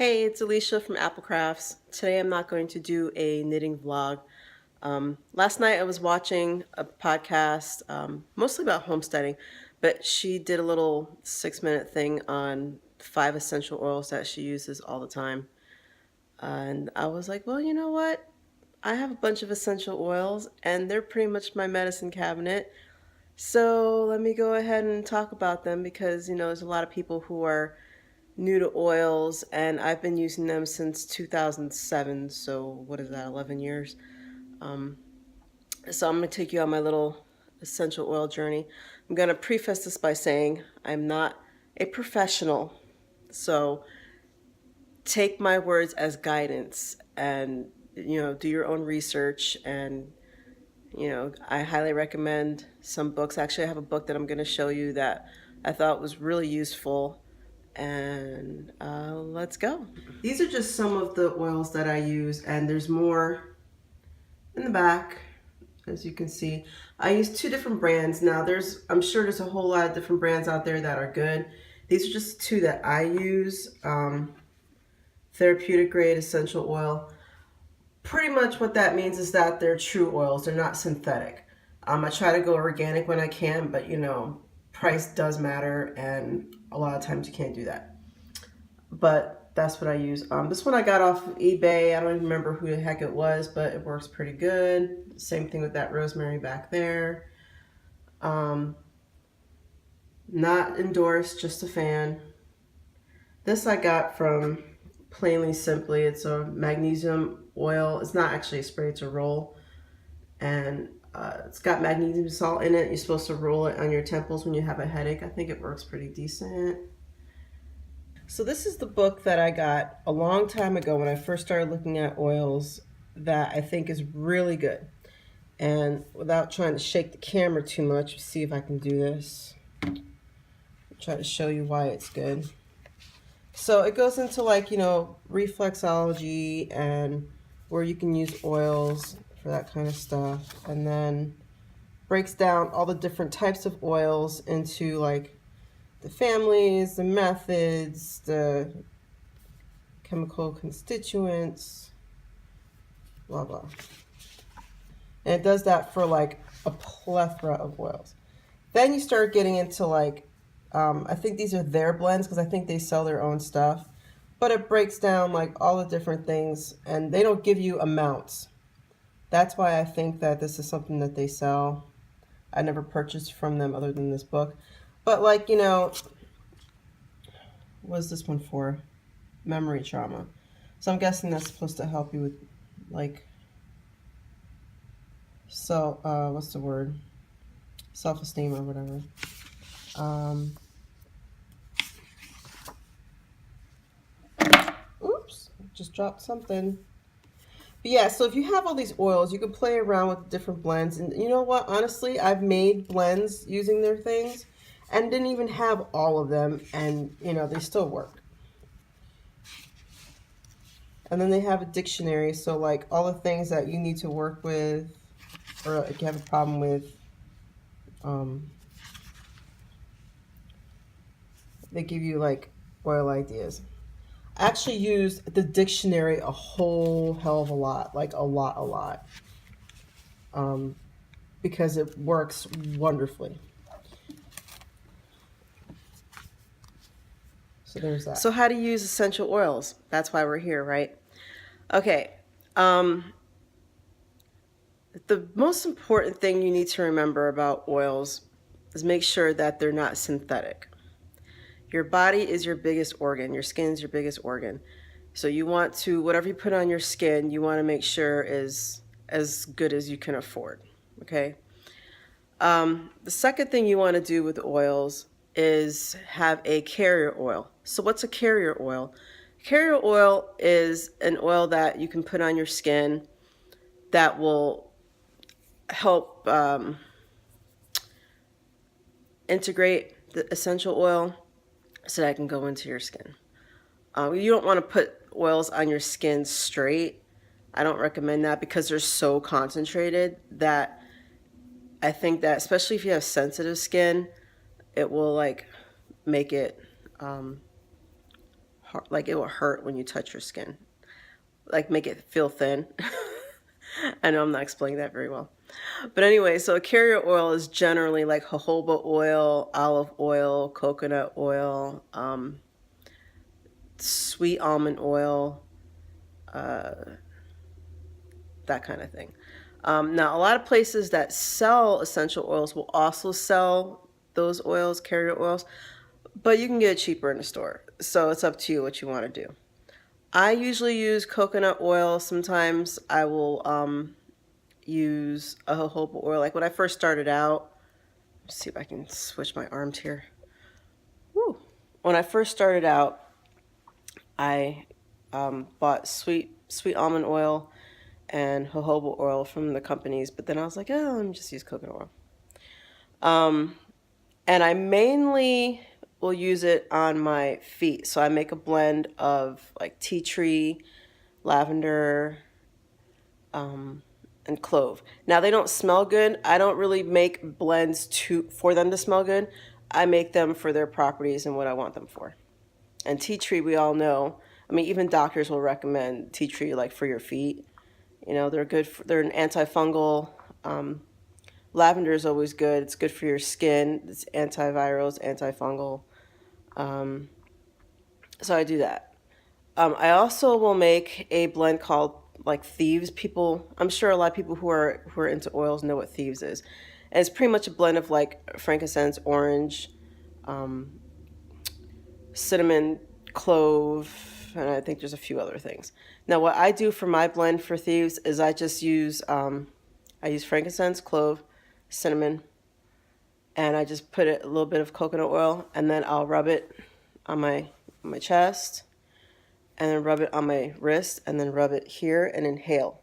Hey, it's Alicia from APLCrafts. Today I'm not going to do a knitting vlog. Last night I was watching a podcast, mostly about homesteading, but she did a little 6-minute thing on 5 essential oils that she uses all the time. And I was like, well, you know what? I have a bunch of essential oils and they're pretty much my medicine cabinet. So let me go ahead and talk about them because, there's a lot of people who are new to oils and I've been using them since 2007. So what is that, 11 years? Um, so I'm going to take you on my little essential oil journey. I'm going to preface this by saying I'm not a professional. So take my words as guidance and, do your own research. And, I highly recommend some books. Actually, I have a book that I'm going to show you that I thought was really useful. And let's go. These are just some of the oils that I use, and there's more in the back, as you can see. I use 2 different brands. Now I'm sure there's a whole lot of different brands out there that are good. These are just 2 that I use. Therapeutic grade essential oil. Pretty much what that means is that they're true oils. They're not synthetic. I try to go organic when I can, but price does matter, and a lot of times you can't do that. But that's what I use. This one I got off of eBay. I don't even remember who the heck it was, but it works pretty good. Same thing with that rosemary back there. Not endorsed, just a fan. This I got from Plainly Simply. It's a magnesium oil. It's not actually a spray, it's a roll. And it's got magnesium salt in it. You're supposed to roll it on your temples when you have a headache. I think it works pretty decent. So this is the book that I got a long time ago when I first started looking at oils that I think is really good. And without trying to shake the camera too much, see if I can do this. I'll try to show you why it's good. So it goes into reflexology and where you can use oils for that kind of stuff. And then breaks down all the different types of oils into the families, the methods, the chemical constituents, blah, blah. And it does that for a plethora of oils. Then you start getting into I think these are their blends because I think they sell their own stuff. But it breaks down all the different things, and they don't give you amounts. That's why I think that this is something that they sell. I never purchased from them other than this book. But what's this one for? Memory trauma. So I'm guessing that's supposed to help you with what's the word? Self-esteem or whatever. Oops, just dropped something. But yeah, so if you have all these oils, you can play around with different blends. And you know what? Honestly, I've made blends using their things and didn't even have all of them. And, they still work. And then they have a dictionary. So, all the things that you need to work with or if you have a problem with, they give you, oil ideas. I actually used the dictionary a whole hell of a lot, a lot, because it works wonderfully. So there's that. So how to use essential oils? That's why we're here, right? Okay. The most important thing you need to remember about oils is make sure that they're not synthetic. Your body is your biggest organ. Your skin is your biggest organ. So you want to, whatever you put on your skin, you want to make sure is as good as you can afford, okay? The second thing you want to do with oils is have a carrier oil. So what's a carrier oil? Carrier oil is an oil that you can put on your skin that will help integrate the essential oil so that it can go into your skin. You don't want to put oils on your skin straight. I don't recommend that because they're so concentrated that I think that, especially if you have sensitive skin, it will make it hard, like it will hurt when you touch your skin, like make it feel thin. I know I'm not explaining that very well. But anyway, so carrier oil is generally like jojoba oil, olive oil, coconut oil, sweet almond oil, that kind of thing. Now, a lot of places that sell essential oils will also sell those oils, carrier oils, but you can get it cheaper in the store. So it's up to you what you want to do. I usually use coconut oil. Sometimes I will use a jojoba oil. Like when I first started out, let's see if I can switch my arms here. Woo. When I first started out, I bought sweet almond oil and jojoba oil from the companies, but then I was like, oh, let me just use coconut oil. And I mainly will use it on my feet. So I make a blend of like tea tree, lavender, and clove. Now they don't smell good. I don't really make blends for them to smell good. I make them for their properties and what I want them for. And tea tree, we all know. I mean, even doctors will recommend tea tree like for your feet. You know, they're good. They're an antifungal. Lavender is always good. It's good for your skin. It's antiviral, it's antifungal. So I do that. I also will make a blend called like Thieves. I'm sure a lot of people who are into oils know what Thieves is. And it's pretty much a blend of like frankincense, orange, cinnamon, clove, and I think there's a few other things. Now, what I do for my blend for Thieves is I just use frankincense, clove, cinnamon, and I just put a little bit of coconut oil, and then I'll rub it on my chest, and then rub it on my wrist, and then rub it here and inhale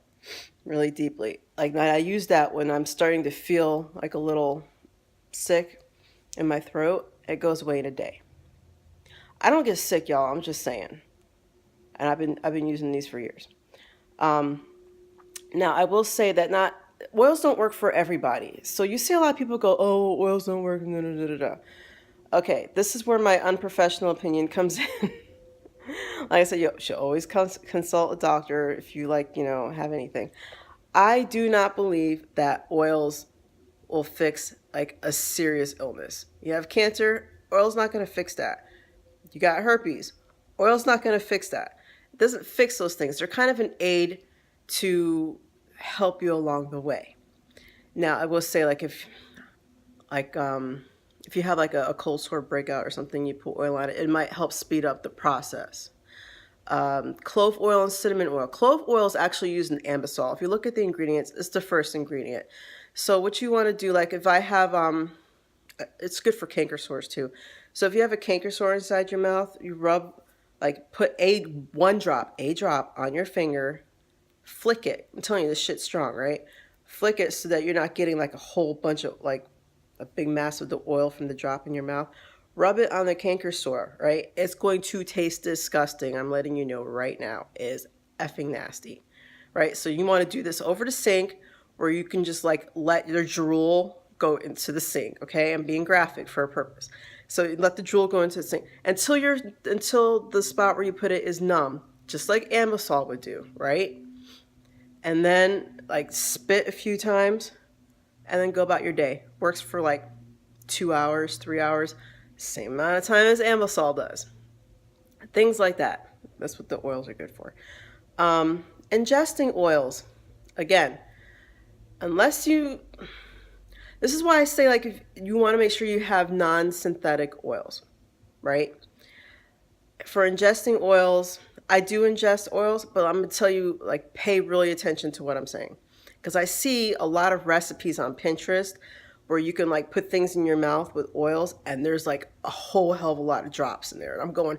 really deeply. Like I use that when I'm starting to feel like a little sick in my throat. It goes away in a day. I don't get sick, y'all. I'm just saying. And I've been using these for years. Now I will say that oils don't work for everybody. So you see a lot of people go, "Oh, oils don't work." Da, da, da, da. Okay, this is where my unprofessional opinion comes in. Like I said, you should always consult a doctor if you have anything. I do not believe that oils will fix like a serious illness. You have cancer, oil's not going to fix that. You got herpes, oil's not going to fix that. It doesn't fix those things. They're kind of an aid to help you along the way. Now, I will say, like if you have like a cold sore breakout or something, you put oil on it, it might help speed up the process. Clove oil and cinnamon oil. Clove oil is actually used in Ambisol. If you look at the ingredients, it's the first ingredient. So what you want to do, like if I have, it's good for canker sores too. So if you have a canker sore inside your mouth, you put a drop on your finger, flick it. I'm telling you, this shit's strong, right? Flick it so that you're not getting like a whole bunch of like a big mass of the oil from the drop in your mouth. Rub it on the canker sore, right? It's going to taste disgusting. I'm letting you know right now. It is effing nasty, right? So you want to do this over the sink where you can just like let your drool go into the sink, okay? I'm being graphic for a purpose. So you let the drool go into the sink until the spot where you put it is numb, just like Ambisol would do, right? And then like spit a few times and then go about your day. Works for like 2 hours, 3 hours, same amount of time as Ambisol does. Things like that. That's what the oils are good for. Ingesting oils, again, this is why I say like if you want to make sure you have non-synthetic oils, right? For ingesting oils, I do ingest oils, but I'm going to tell you, like, pay really attention to what I'm saying. Because I see a lot of recipes on Pinterest where you can, like, put things in your mouth with oils, and there's, like, a whole hell of a lot of drops in there. And I'm going,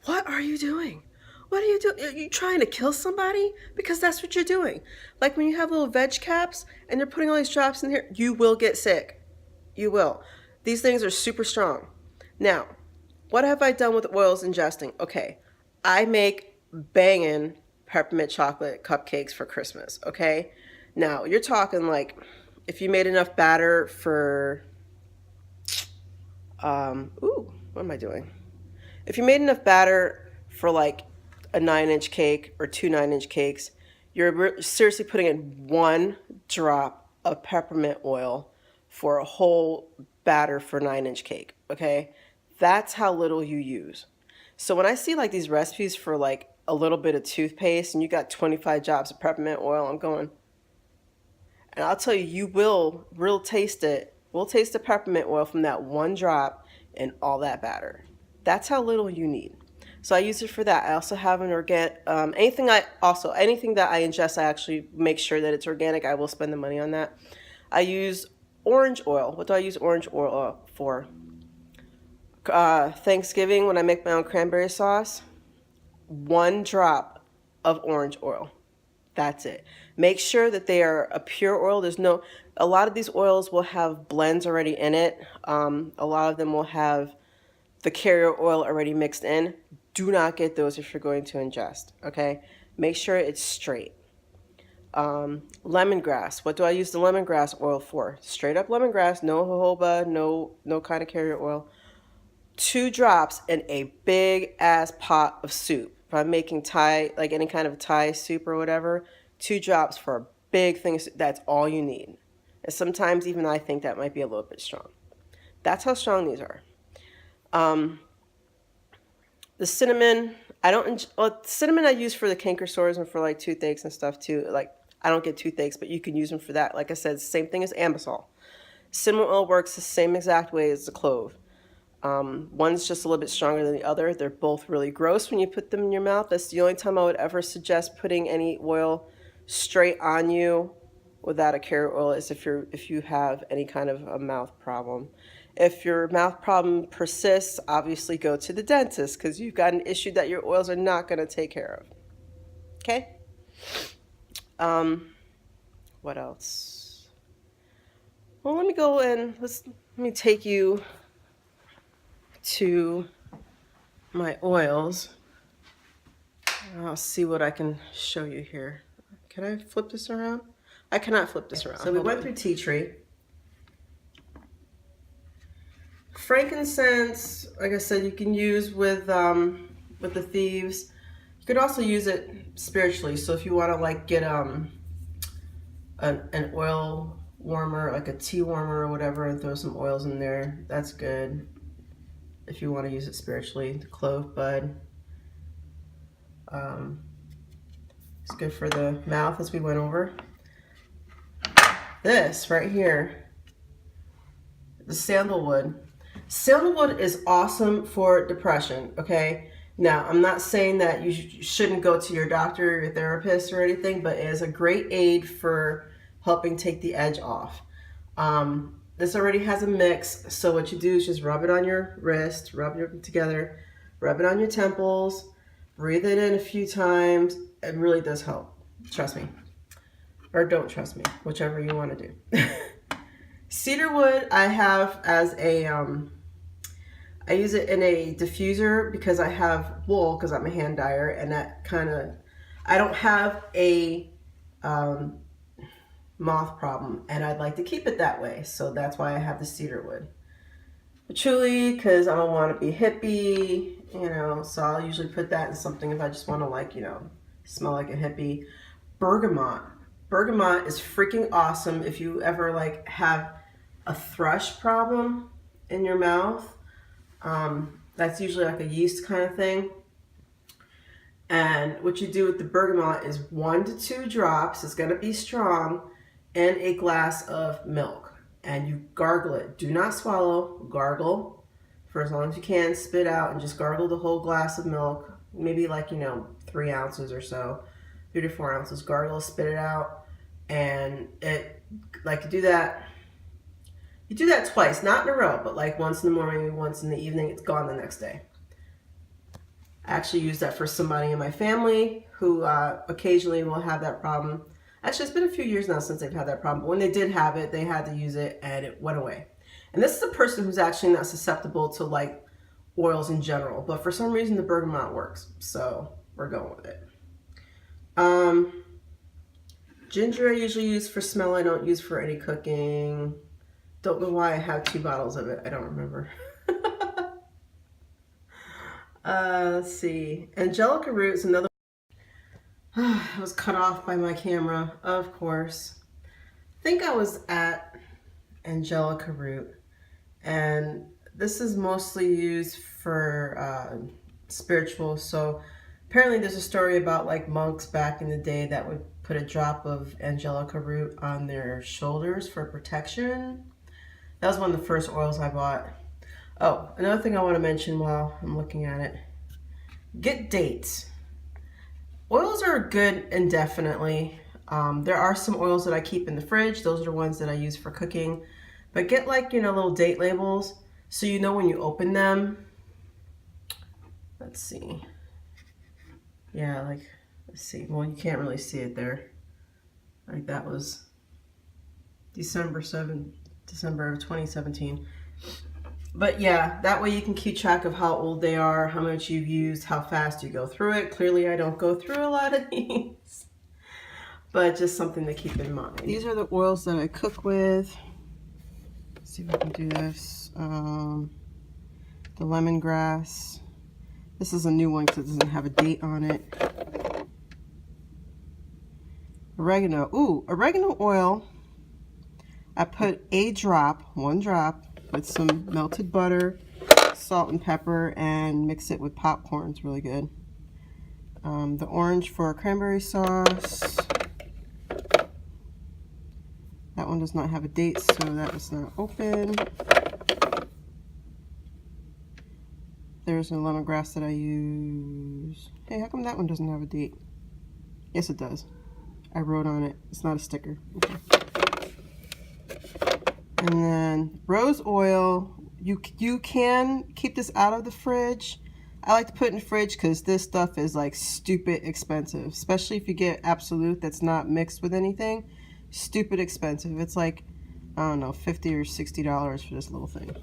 what are you doing? What are you doing? Are you trying to kill somebody? Because that's what you're doing. Like, when you have little veg caps, and they're putting all these drops in here, you will get sick. You will. These things are super strong. Now, what have I done with oils ingesting? Okay. I make banging peppermint chocolate cupcakes for Christmas, okay? Now, you're talking like if you made enough batter for, what am I doing? If you made enough batter for like a 9-inch cake or 2 9-inch cakes, you're seriously putting in 1 drop of peppermint oil for a whole batter for 9-inch cake, okay? That's how little you use. So when I see like these recipes for like a little bit of toothpaste and you got 25 drops of peppermint oil, I'm going, and I'll tell you, you will taste it. We'll taste the peppermint oil from that 1 drop in all that batter. That's how little you need. So I use it for that. I also have an organic, anything that I ingest, I actually make sure that it's organic. I will spend the money on that. I use orange oil. What do I use orange oil for? Thanksgiving, when I make my own cranberry sauce, 1 drop of orange oil. That's it. Make sure that they are a pure oil. A lot of these oils will have blends already in it. A lot of them will have the carrier oil already mixed in. Do not get those if you're going to ingest, okay? Make sure it's straight. Lemongrass. What do I use the lemongrass oil for? Straight up lemongrass, no jojoba, no kind of carrier oil. 2 drops in a big ass pot of soup. If I'm making Thai, like any kind of Thai soup or whatever, 2 drops for a big thing. That's all you need. And sometimes even I think that might be a little bit strong. That's how strong these are. The cinnamon, cinnamon I use for the canker sores and for like toothaches and stuff too. Like I don't get toothaches, but you can use them for that. Like I said, same thing as Ambisol. Cinnamon oil works the same exact way as the clove. One's just a little bit stronger than the other. They're both really gross when you put them in your mouth. That's the only time I would ever suggest putting any oil straight on you without a carrier oil is if you have any kind of a mouth problem. If your mouth problem persists, obviously go to the dentist because you've got an issue that your oils are not going to take care of. Okay? What else? Well, let me go and let me take you to my oils. I'll see what I can show you here. Can I flip this around? I cannot flip this around. So we went through tea tree. Frankincense, like I said, you can use with the thieves. You could also use it spiritually. So if you want to like get an oil warmer, like a tea warmer or whatever, and throw some oils in there, that's good. If you want to use it spiritually, the clove bud. It's good for the mouth, as we went over. This right here, the sandalwood. Sandalwood is awesome for depression, okay? Now, I'm not saying that you shouldn't go to your doctor or your therapist or anything, but it is a great aid for helping take the edge off. This already has a mix, so what you do is just rub it on your wrist, rub it together, rub it on your temples, breathe it in a few times. It really does help. Trust me. Or don't trust me, whichever you want to do. Cedarwood I have as a, I use it in a diffuser because I have wool, because I'm a hand dyer, and that kind of, I don't have a moth problem, and I'd like to keep it that way, so that's why I have the cedarwood. Patchouli, because I don't want to be hippie, you know, so I'll usually put that in something if I just want to, like, you know, smell like a hippie. Bergamot. Bergamot is freaking awesome if you ever, like, have a thrush problem in your mouth. That's usually like a yeast kind of thing. And what you do with the bergamot is 1 to 2 drops, it's going to be strong, in a glass of milk. And you gargle it. Do not swallow, gargle for as long as you can, spit out, and just gargle the whole glass of milk. Maybe like, you know, 3 ounces or so, 3 to 4 ounces. Gargle, spit it out, and it, like, you do that twice, not in a row, but like once in the morning, once in the evening. It's gone the next day. I actually use that for somebody in my family who occasionally will have that problem. Actually, it's been a few years now since they've had that problem, but when they did have it, they had to use it and it went away. And this is a person who's actually not susceptible to like oils in general, but for some reason the bergamot works, so we're going with it. Ginger I usually use for smell. I don't use for any cooking. Don't know why I have 2 bottles of it. I don't remember. Let's see. Angelica root is another. I was cut off by my camera, of course. I think I was at Angelica root, and this is mostly used for spiritual. So apparently there's a story about like monks back in the day that would put a drop of Angelica root on their shoulders for protection. That was one of the first oils I bought. Oh, another thing I want to mention while I'm looking at it. Get dates. Oils are good indefinitely. There are some oils that I keep in the fridge. Those are the ones that I use for cooking. But get like, little date labels so you know when you open them. Let's see. Yeah, like, let's see. Well, you can't really see it there. Like that was December of 2017. But yeah, that way you can keep track of how old they are, how much you've used, how fast you go through it. Clearly I don't go through a lot of these, but just something to keep in mind. These are the oils that I cook with. Let's see if I can do this. The lemongrass. This is a new one because it doesn't have a date on it. Oregano. Ooh, oregano oil. I put one drop, with some melted butter, salt and pepper, and mix it with popcorn. It's really good. The orange for cranberry sauce. That one does not have a date, so that is not open. There's a lemongrass that I use. Hey, how come that one doesn't have a date? Yes, it does. I wrote on it. It's not a sticker. Okay. And then rose oil. You can keep this out of the fridge. I like to put it in the fridge because this stuff is like stupid expensive, especially if you get Absolute that's not mixed with anything. Stupid expensive. It's like, I don't know, $50 or $60 for this little thing.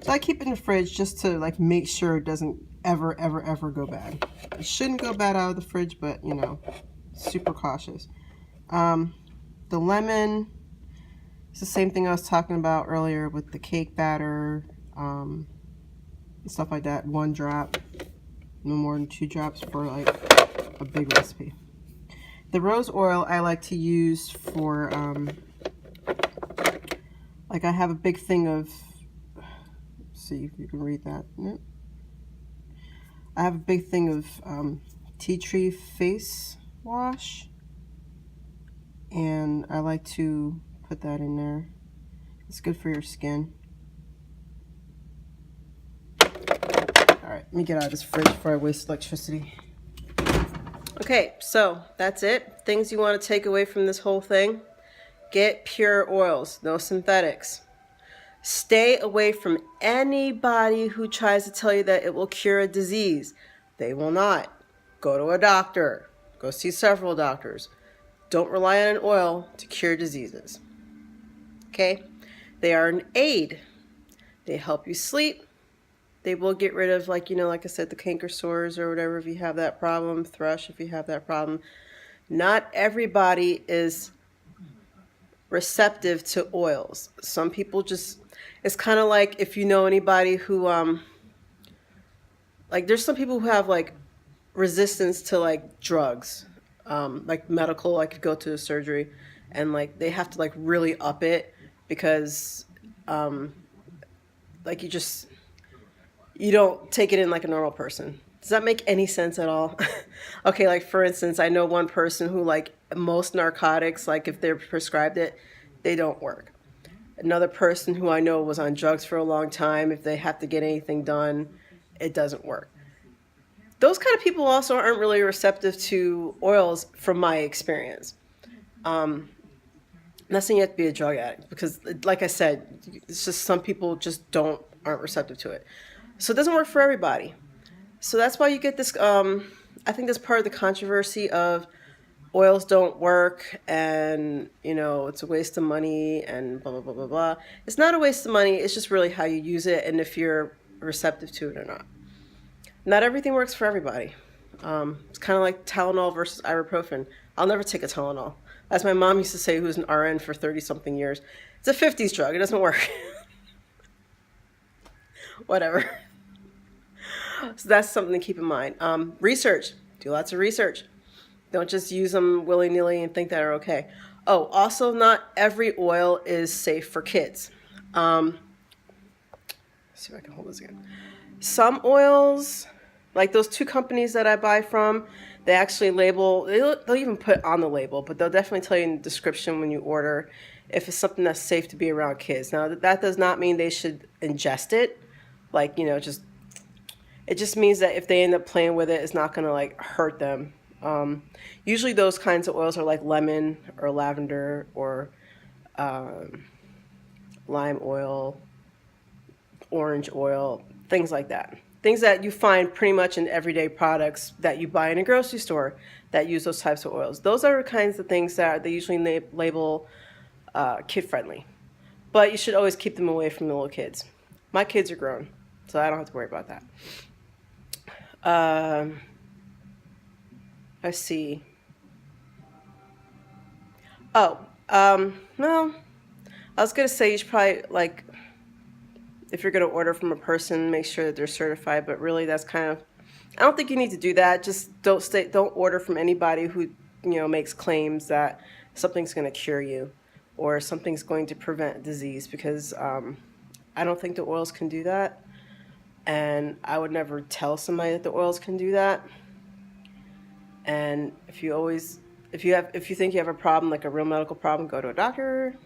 So I keep it in the fridge just to like make sure it doesn't ever go bad. It shouldn't go bad out of the fridge, but super cautious. The lemon. It's the same thing I was talking about earlier with the cake batter, and stuff like that. 1 drop, no more than 2 drops for like a big recipe. The rose oil I like to use for, like I have a big thing of, let's see if you can read that. Nope. I have a big thing of tea tree face wash, and I like to put that in there. It's good for your skin. Alright, let me get out of this fridge before I waste electricity. Okay, so that's it. Things you want to take away from this whole thing. Get pure oils, no synthetics. Stay away from anybody who tries to tell you that it will cure a disease. They will not. Go to a doctor. Go see several doctors. Don't rely on an oil to cure diseases. Okay? They are an aid. They help you sleep. They will get rid of, like I said, the canker sores or whatever if you have that problem, thrush if you have that problem. Not everybody is receptive to oils. Some people just, it's kind of like if you know anybody who, like there's some people who have like resistance to like drugs, like medical, like you go to a surgery and like they have to like really up it because like you don't take it in like a normal person. Does that make any sense at all? Okay, like for instance, I know one person who like most narcotics, like if they're prescribed it, they don't work. Another person who I know was on drugs for a long time, if they have to get anything done, it doesn't work. Those kind of people also aren't really receptive to oils from my experience. I'm not saying you have to be a drug addict because like I said, it's just some people just aren't receptive to it. So it doesn't work for everybody. So that's why you get this, I think that's part of the controversy of oils don't work and, it's a waste of money and blah, blah, blah, blah, blah. It's not a waste of money. It's just really how you use it and if you're receptive to it or not. Not everything works for everybody. It's kind of like Tylenol versus ibuprofen. I'll never take a Tylenol. As my mom used to say, who's an RN for 30-something years, it's a 50s drug. It doesn't work. Whatever. So that's something to keep in mind. Research. Do lots of research. Don't just use them willy-nilly and think they're okay. Oh, also not every oil is safe for kids. Let's see if I can hold this again. Some oils, like those 2 companies that I buy from, they actually label, they'll even put on the label, but they'll definitely tell you in the description when you order if it's something that's safe to be around kids. Now, that does not mean they should ingest it. Like, it just means that if they end up playing with it, it's not going to like hurt them. Usually those kinds of oils are like lemon or lavender or lime oil, orange oil, things like that. Things that you find pretty much in everyday products that you buy in a grocery store that use those types of oils. Those are the kinds of things that they usually label kid-friendly. But you should always keep them away from the little kids. My kids are grown, so I don't have to worry about that. Let's see. Oh, well, I was going to say you should probably, like, if you're going to order from a person, make sure that they're certified, but really that's kind of, I don't think you need to do that. Just don't order from anybody who, makes claims that something's going to cure you or something's going to prevent disease, because I don't think the oils can do that. And I would never tell somebody that the oils can do that. And if you think you have a problem, like a real medical problem, go to a doctor.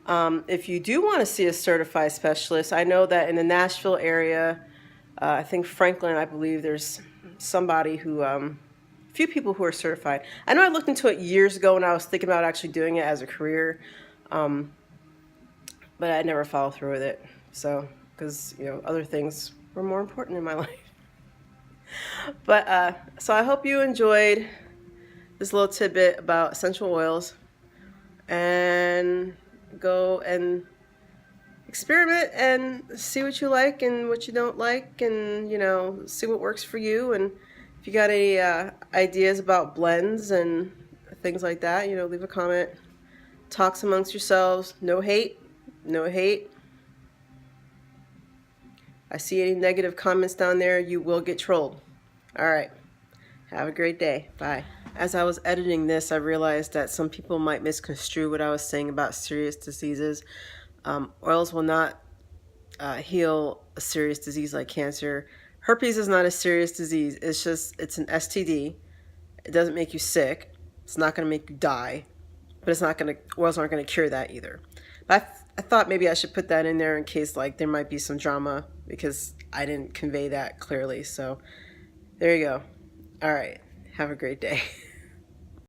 If you do want to see a certified specialist, I know that in the Nashville area, I think Franklin, I believe there's somebody who, a few people who are certified. I know I looked into it years ago when I was thinking about actually doing it as a career, but I never followed through with it. So, because, other things were more important in my life. But, so I hope you enjoyed this little tidbit about essential oils, and go and experiment and see what you like and what you don't like, and see what works for you. And if you got any ideas about blends and things like that, leave a comment. Talks amongst yourselves. No hate. I see any negative comments down there, you will get trolled. All right. Have a great day. Bye. As I was editing this, I realized that some people might misconstrue what I was saying about serious diseases. Oils will not heal a serious disease like cancer. Herpes is not a serious disease. It's an STD. It doesn't make you sick. It's not going to make you die. But oils aren't going to cure that either. But I thought maybe I should put that in there in case there might be some drama, because I didn't convey that clearly. So there you go. All right. Have a great day.